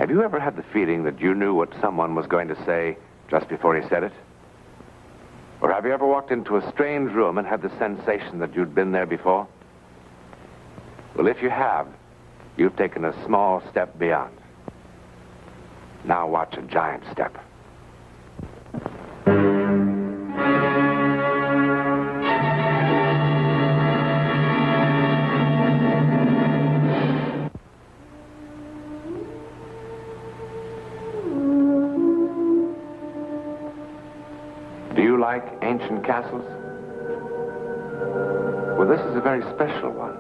Have you ever had the feeling that you knew what someone was going to say just before he said it? Or have you ever walked into a strange room and had the sensation that you'd been there before? Well, if you have, you've taken a small step beyond. Now watch a giant step. Do you like ancient castles? Well, this is a very special one.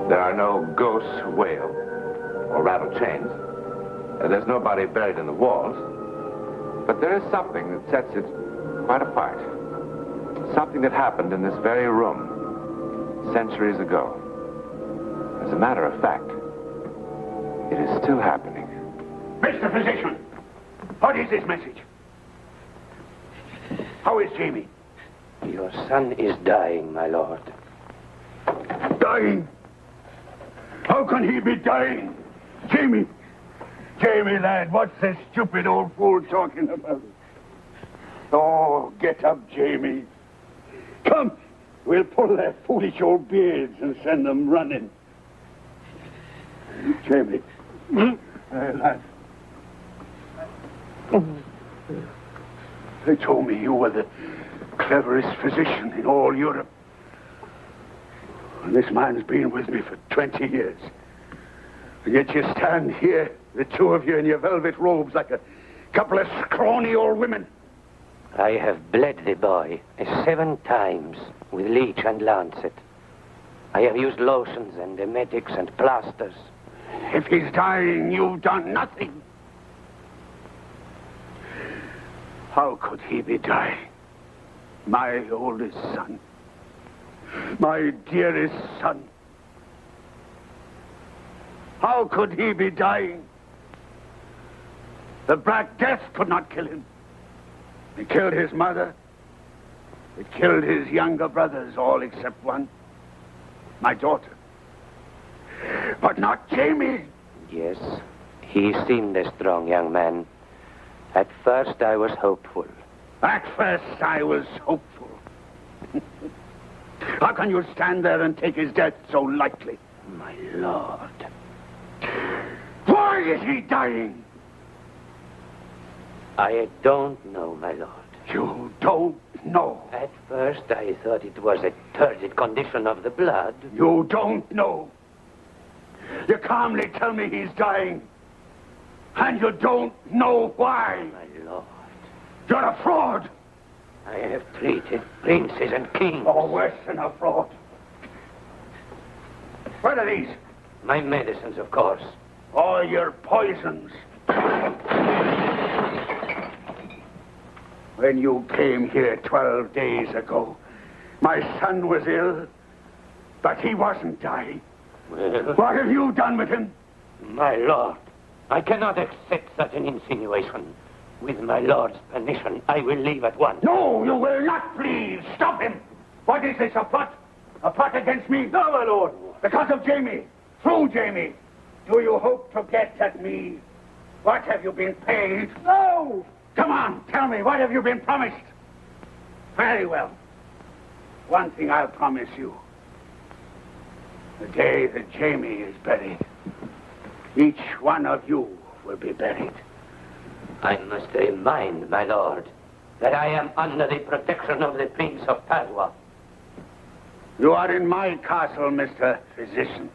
There are no ghosts who wail or rattle chains. There's nobody buried in the walls. But there is something that sets it quite apart. Something that happened in this very room centuries ago. As a matter of fact, it is still happening. Mr. Physician, what is this message? How is Jamie? Your son is dying, my lord. Dying? How can he be dying? Jamie! Jamie, lad, what's this stupid old fool talking about? Oh, get up, Jamie. Come, we'll pull their foolish old beards and send them running. Jamie. Lad. They told me you were the cleverest physician in all Europe. And this man's been with me for 20 years. And yet you stand here, the two of you in your velvet robes, like a couple of scrawny old women. I have bled the boy 7 times with leech and lancet. I have used lotions and emetics and plasters. If he's dying, you've done nothing. How could he be dying? My oldest son. My dearest son. How could he be dying? The Black Death could not kill him. It killed his mother. It killed his younger brothers, all except one. My daughter. But not Jamie. Yes, he seemed a strong young man. At first, I was hopeful. At first, I was hopeful. How can you stand there and take his death so lightly? My lord. Why is he dying? I don't know, my lord. You don't know? At first, I thought it was a turgid condition of the blood. You don't know? You calmly tell me he's dying. And you don't know why. My lord. You're a fraud. I have treated princes and kings. Oh, worse than a fraud. What are these? My medicines, of course. All your poisons. When you came here 12 days ago, my son was ill, but he wasn't dying. Well, what have you done with him? My lord, I cannot accept such an insinuation. With my lord's permission, I will leave at once. No, you will not, please. Stop him. What is this, a plot? A plot against me? No, my lord. Because of Jamie. Through Jamie. Do you hope to get at me? What have you been paid? No. Come on, tell me, what have you been promised? Very well. One thing I'll promise you. The day that Jamie is buried, each one of you will be buried. I must remind my lord that I am under the protection of the Prince of Padua. You are in my castle, Mr. Physician.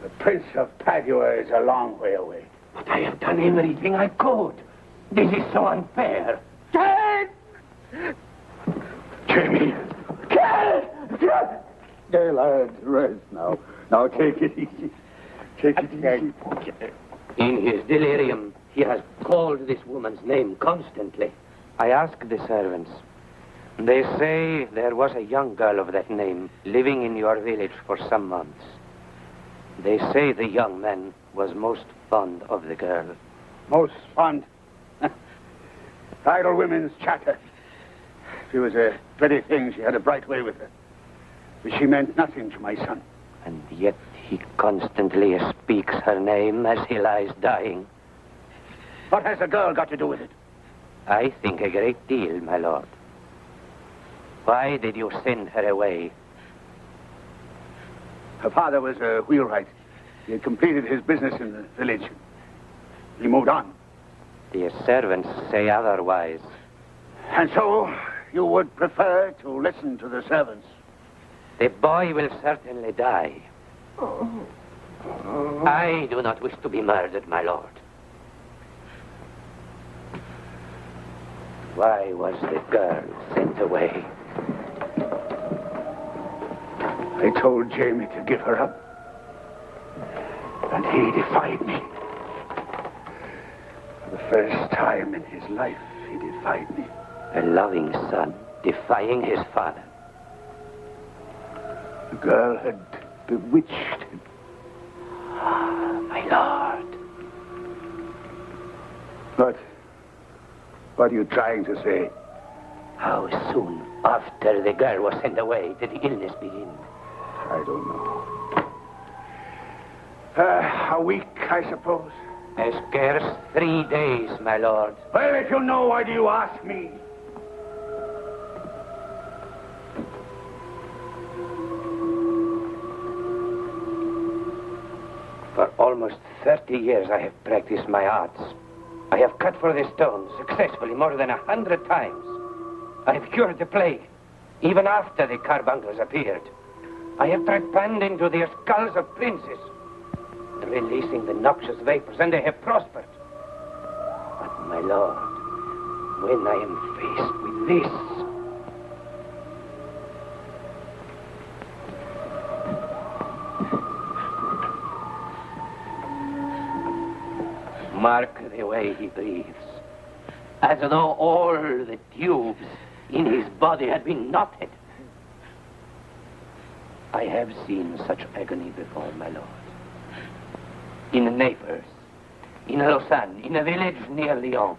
The Prince of Padua is a long way away. But I have done everything I could. This is so unfair. Dead! Jamie! Dead! There, lad, rest now. Now take it easy. Take it easy. In his delirium, he has called this woman's name constantly. I asked the servants. They say there was a young girl of that name living in your village for some months. They say the young man was most fond of the girl. Most fond? Idle women's chatter. She was a pretty thing. She had a bright way with her. But she meant nothing to my son. And yet He constantly speaks her name as he lies dying. What has the girl got to do with it? I think a great deal, my lord. Why did you send her away? Her father was a wheelwright. He had completed his business in the village. He moved on. The servants say otherwise. And so, you would prefer to listen to the servants? The boy will certainly die. I do not wish to be murdered, my lord. Why was the girl sent away? I told Jamie to give her up. And he defied me. For the first time in his life, he defied me. A loving son defying his father. The girl had bewitched him. My lord. What are you trying to say? How soon after the girl was sent away did the illness begin? I don't know. A week, I suppose. Scarce 3 days, my lord. Well, if you know, why do you ask me? For almost 30 years I have practiced my arts. I have cut for the stones successfully more than 100 times. I have cured the plague, even after the carbuncles appeared. I have trepanned into the skulls of princes, releasing the noxious vapors, and they have prospered. But, my lord, when I am faced with this... Mark the way he breathes, as though all the tubes in his body had been knotted. I have seen such agony before, my lord. In Naples, in Lausanne, in a village near Lyon.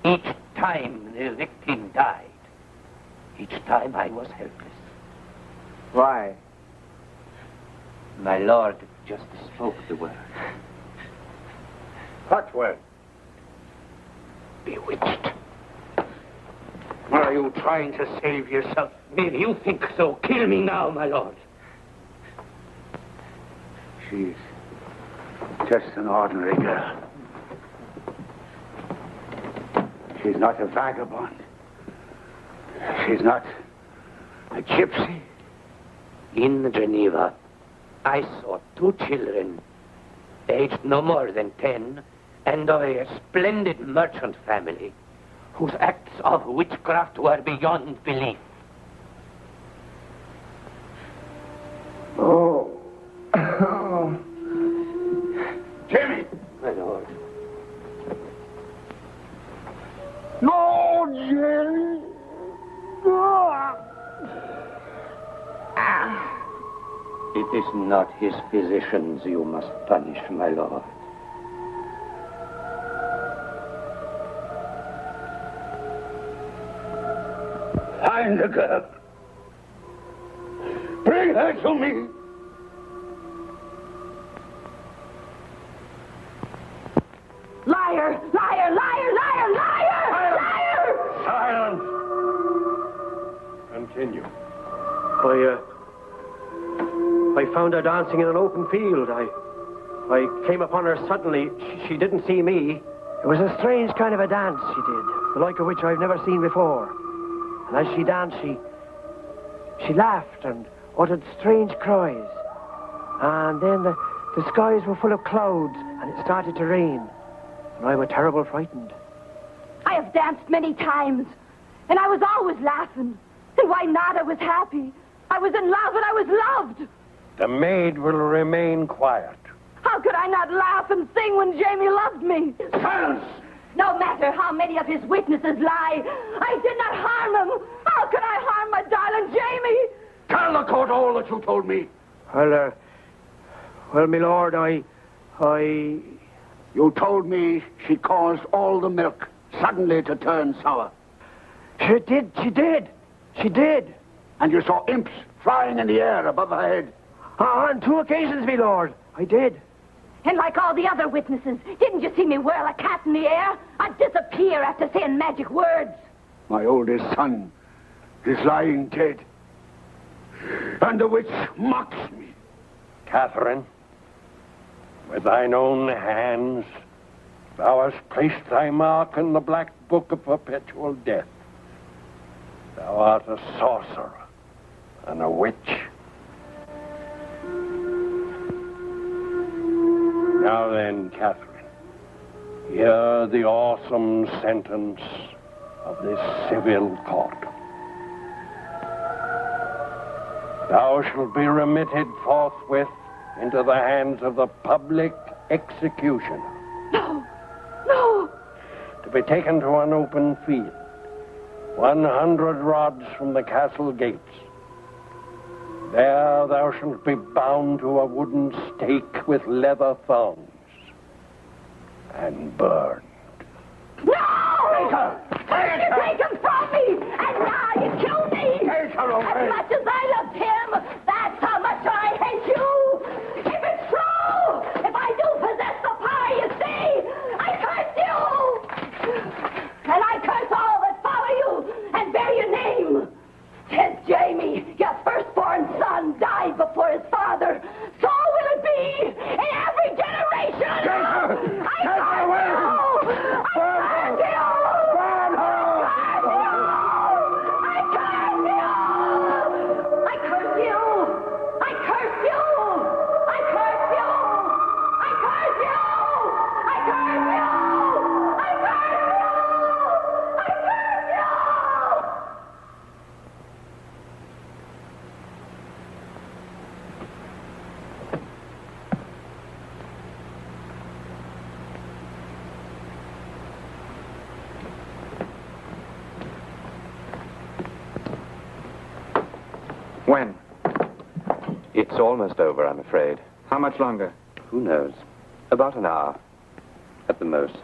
Each time the victim died. Each time I was helpless. Why? My lord just spoke the word. What word? Bewitched. Are you trying to save yourself? If you think so, kill me now, my lord. She's just an ordinary girl. She's not a vagabond. She's not a gypsy. In Geneva, I saw 2 children, aged no more than 10, and of a splendid merchant family, whose acts of witchcraft were beyond belief. Oh. Jimmy! My lord. No, Jimmy! It is not his physicians you must punish, my lord. Find the girl. Bring her to me. Liar! Liar! Liar! Liar! Liar! Liar! Silence! Continue. I found her dancing in an open field. I came upon her suddenly. She didn't see me. It was a strange kind of a dance she did, the like of which I've never seen before. And as she danced, she laughed and uttered strange cries. And then the skies were full of clouds, and it started to rain. And I was terrible frightened. I have danced many times, and I was always laughing. And why not? I was happy. I was in love, and I was loved. The maid will remain quiet. How could I not laugh and sing when Jamie loved me? Silence! No matter how many of his witnesses lie, I did not harm him. How could I harm my darling Jamie? Tell the court all that you told me. Well, my lord, I... You told me she caused all the milk suddenly to turn sour. She did. And you saw imps flying in the air above her head. On 2 occasions, me lord. I did. And like all the other witnesses, didn't you see me whirl a cat in the air? I'd disappear after saying magic words. My oldest son is lying dead. And the witch mocks me. Catherine, with thine own hands, thou hast placed thy mark in the black book of perpetual death. Thou art a sorcerer and a witch. Now then, Catherine, hear the awesome sentence of this civil court. Thou shalt be remitted forthwith into the hands of the public executioner. No, no. To be taken to an open field, 100 rods from the castle gates. There thou shalt be bound to a wooden stake with leather thongs and burned. No! Take her! You take him from me! And now you kill me! Take her away! As much as I loved him, that's how much I hate you! If it's true! If I do possess the power you see, I curse you! And I curse all that follow you and bear your name! Since Jamie, your firstborn son, died before his father, so will it be in every generation! Take her! I Take her away! curse you! Burn her! When? It's almost over, I'm afraid. How much longer? Who knows? About an hour, at the most.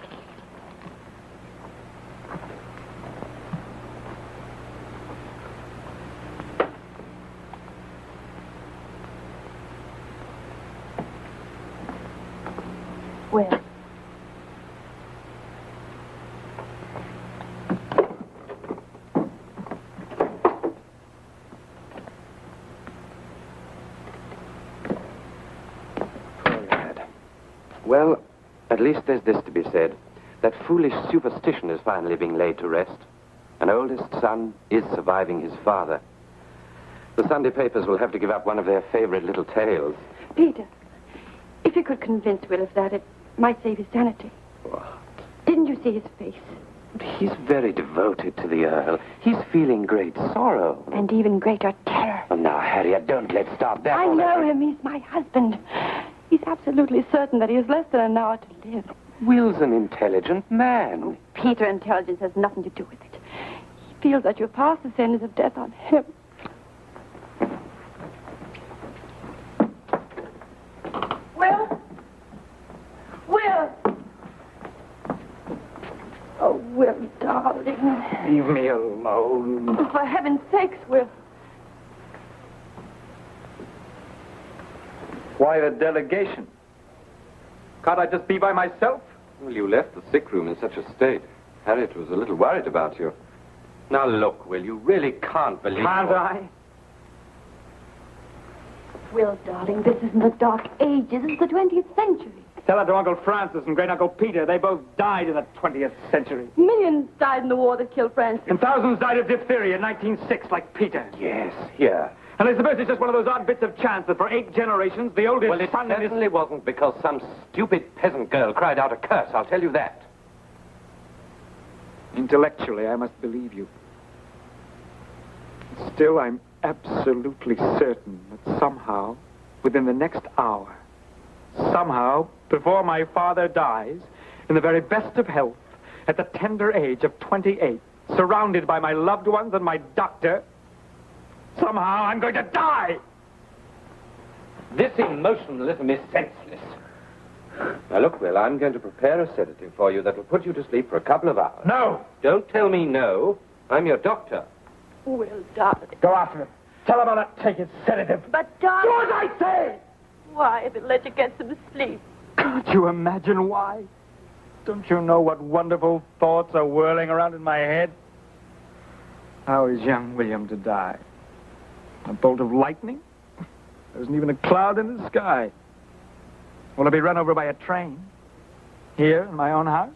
Will. Well, at least there's this to be said. That foolish superstition is finally being laid to rest. An oldest son is surviving his father. The Sunday papers will have to give up one of their favorite little tales. Peter, if you could convince Will of that, it might save his sanity. What? Didn't you see his face? He's very devoted to the Earl. He's feeling great sorrow. And even greater terror. Oh, now, Harriet, don't let's start that. I all know over. him. He's my husband. He's absolutely certain that he has less than an hour to live. Will's an intelligent man. Peter, intelligence has nothing to do with it. He feels that you passed the sentence of death on him. Will? Will? Oh, Will, darling. Leave me alone. Oh, for heaven's sakes, Will. Why the delegation? Can't I just be by myself? Well, you left the sick room in such a state. Harriet was a little worried about you. Now, look, Will, you really can't believe... Can't I? Will, darling, this isn't the Dark Ages. It's the 20th century. Tell that to Uncle Francis and Great Uncle Peter. They both died in the 20th century. Millions died in the war that killed Francis. And thousands died of diphtheria in 1906, like Peter. Yes, here. And I suppose it's just one of those odd bits of chance that for 8 generations, the oldest Well, it son in his... certainly wasn't because some stupid peasant girl cried out a curse, I'll tell you that. Intellectually, I must believe you. Still, I'm absolutely certain that somehow, within the next hour, somehow, before my father dies, in the very best of health, at the tender age of 28, surrounded by my loved ones and my doctor, somehow I'm going to die! This emotionalism is senseless. Now, look, Will, I'm going to prepare a sedative for you that will put you to sleep for a couple of hours. No! Don't tell me no. I'm your doctor. Will, darling. Go after him. Tell him I'll not take his sedative. But, darling... Do as I say! Why, if it let you get some sleep? Can't you imagine why? Don't you know what wonderful thoughts are whirling around in my head? How is young William to die? A bolt of lightning? There isn't even a cloud in the sky. Will I be run over by a train? Here, in my own house?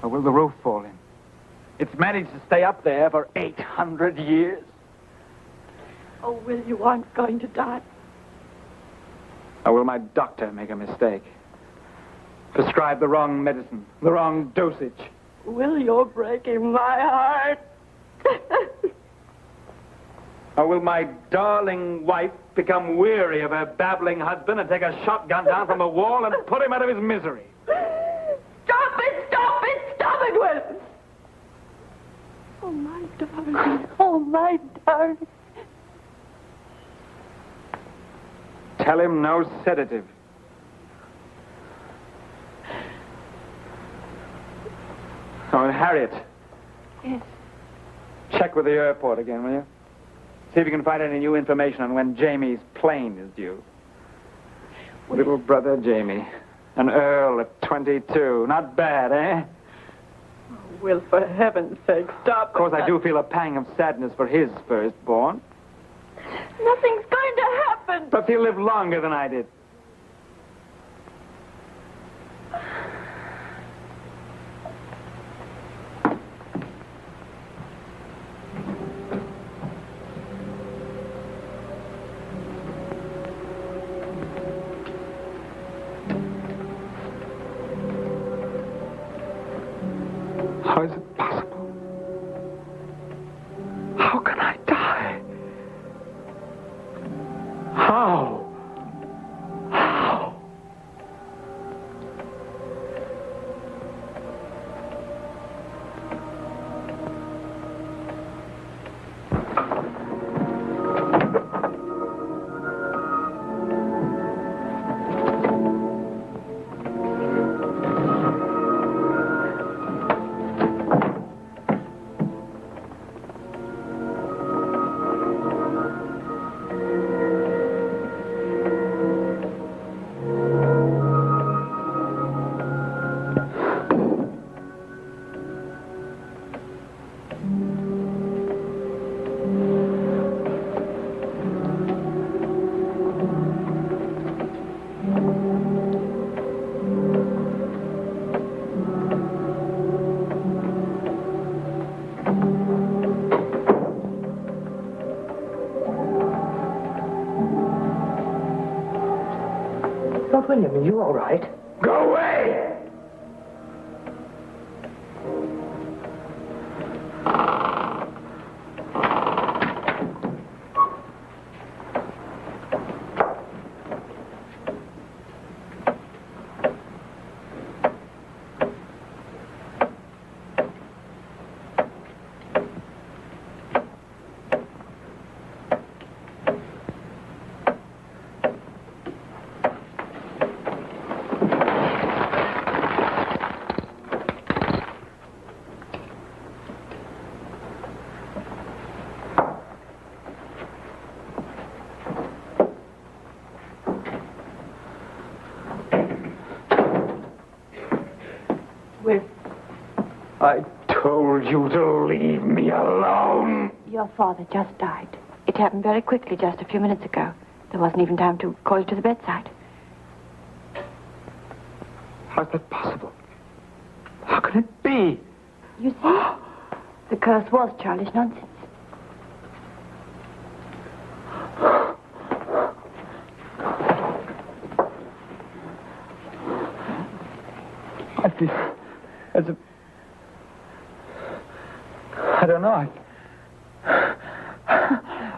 Or will the roof fall in? It's managed to stay up there for 800 years. Oh, Will, you aren't going to die. Or will my doctor make a mistake? Prescribe the wrong medicine, the wrong dosage. Will, you're breaking my heart. Or will my darling wife become weary of her babbling husband and take a shotgun down from a wall and put him out of his misery? Stop it! Stop it! Stop it, Will! Oh, my darling. Oh, my darling. Tell him no sedative. Oh, and Harriet. Yes. Check with the airport again, will you? See if you can find any new information on when Jamie's plane is due. Little brother Jamie. An earl at 22. Not bad, eh? Oh, Will, for heaven's sake, stop. Of course, I do feel a pang of sadness for his firstborn. Nothing's going to happen. But he'll live longer than I did. How is it possible? How can I die? How? How? Lord William, are you all right? Go away! Will, I told you to leave me alone. your father just died. It happened very quickly just a few minutes ago. There wasn't even time to call you to the bedside. How's that possible? How can it be? You see? The curse was childish nonsense. I feel as if... I don't know.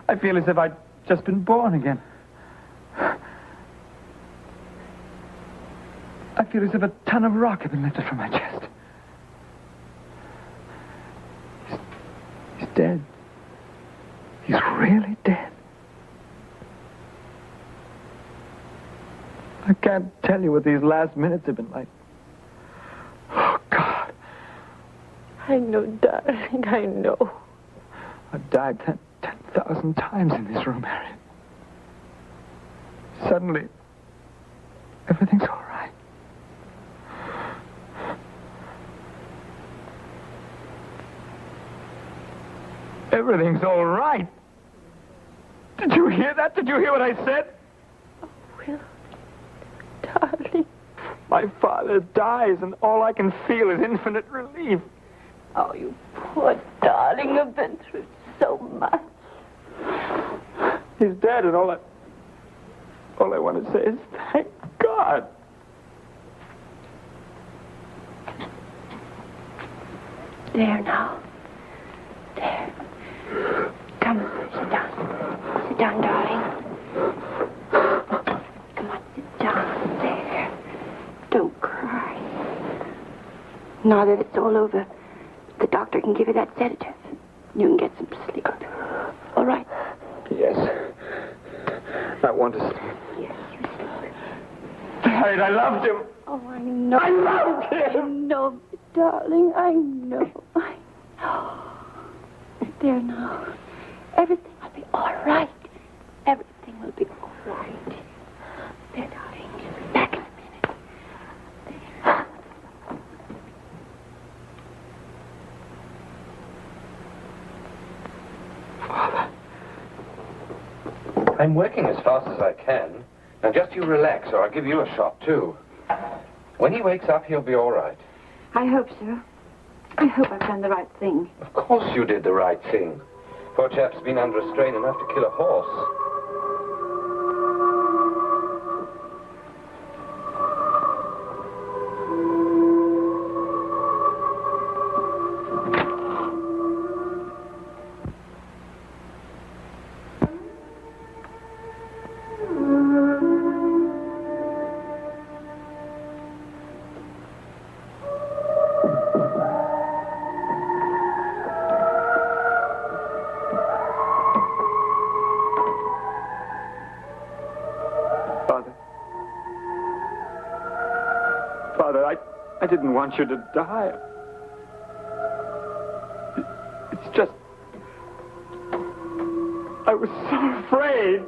I feel as if I'd just been born again. I feel as if a ton of rock had been lifted from my chest. He's dead. He's really dead. I can't tell you what these last minutes have been like. Oh, God. I know, darling, I know. I've died 10,000 times in this room, Harriet. Suddenly, everything's all right. Everything's all right. Did you hear that? Did you hear what I said? Oh, Will, darling. My father dies, and all I can feel is infinite relief. Oh, you poor darling. You've been through so much. He's dead, and all I want to say is thank God. There now. There. Come, sit down. Sit down, darling. Come on, sit down. There. Don't cry. Now that it's all over, the doctor can give you that sedative. You can get some sleep. All right? Yes. I want to sleep. Yes, you sleep. Harriet, I loved him. Oh, I know. I loved him. I know, darling. I know. I know. There now. Everything will be all right. Everything will be all right. There, darling. Back in a minute. There. Father. I'm working as fast as I can. Now just you relax, or I'll give you a shot, too. When he wakes up, he'll be all right. I hope so. I hope I've done the right thing. Of course you did the right thing. Poor chap's been under a strain enough to kill a horse. Father, I didn't want you to die. It's just... I was so afraid.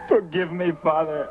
Forgive me, Father.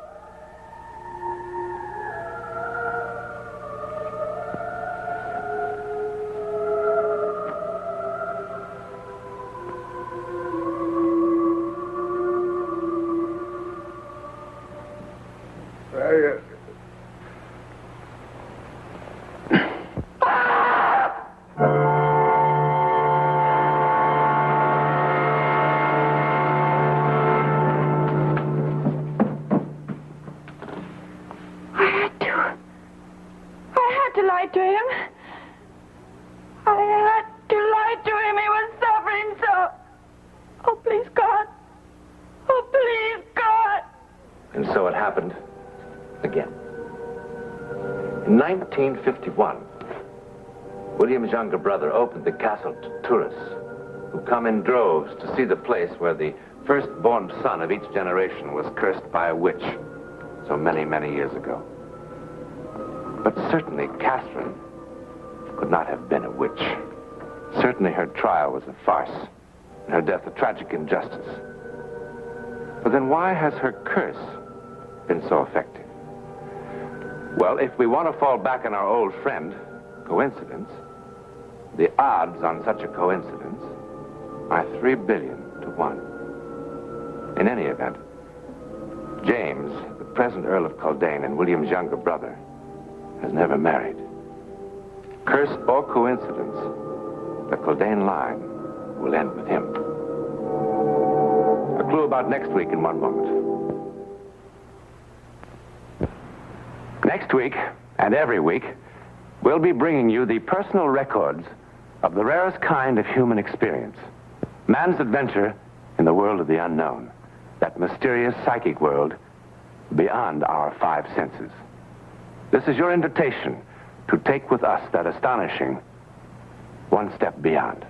In 1951, William's younger brother opened the castle to tourists who come in droves to see the place where the firstborn son of each generation was cursed by a witch so many, many years ago. But certainly Catherine could not have been a witch. Certainly her trial was a farce, and her death a tragic injustice. But then why has her curse been so effective? Well, if we want to fall back on our old friend, coincidence, the odds on such a coincidence are 3 billion to 1. In any event, James, the present Earl of Culdain and William's younger brother, has never married. Curse or coincidence, the Culdain line will end with him. A clue about next week in one moment. Next week, and every week, we'll be bringing you the personal records of the rarest kind of human experience. Man's adventure in the world of the unknown. That mysterious psychic world beyond our 5 senses. This is your invitation to take with us that astonishing one step beyond.